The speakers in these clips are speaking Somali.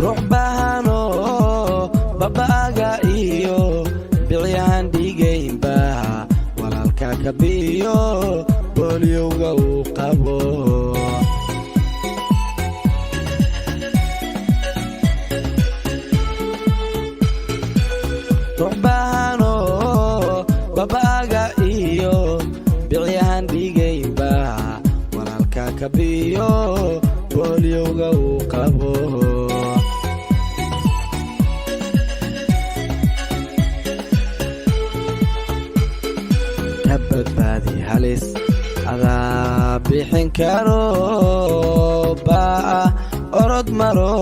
ruux baahano babaaga iyo biciyaan dhigaynba walaalka ka biyo booliyowga uu qabo ruux baahano babaaga iyo biciyaan dhigaynba walaalka ka biyo booliyowga uu qabo badbaadi halis adaa bixin karo baa orod maro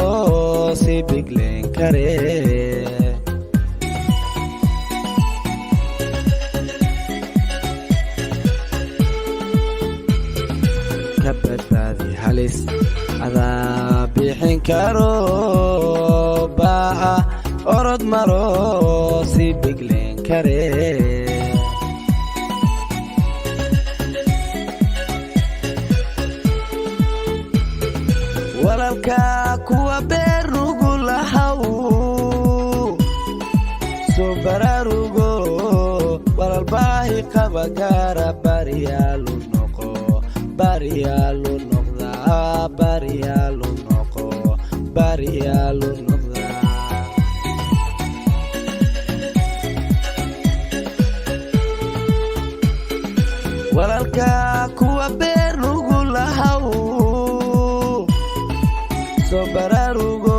si bigleen kare ka badbaadi halis adaa bixin karo baa orod maro si bigleen kare walaalka kuwa beer nugu lahaw soo baraarugo walaal baahi qaba gaara baryaalu noqo baryaalu noqdaa baryaalu noqo baryaalu noqdaa walaalka kuwa beer nugu lahaw soo baraarugo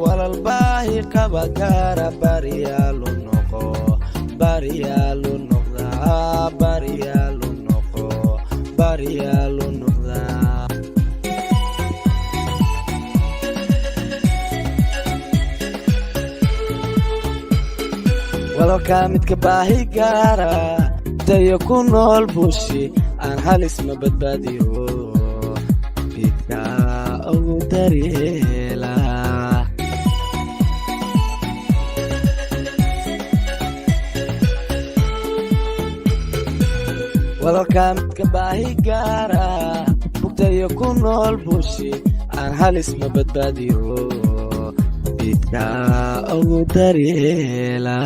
walaal baahi qaba gaara baryaalu noqo baryaalu noqdaa baryaalu noqo baryaalu noqdaa walaalka midka baahi gaara dayo ku nool bushi aan halis ma badbaadiyo ugu daryeela walaalka midka baahi gaara bugtayo ku nool bushi aan halis ma badbaadiyo bidka ugu daryeela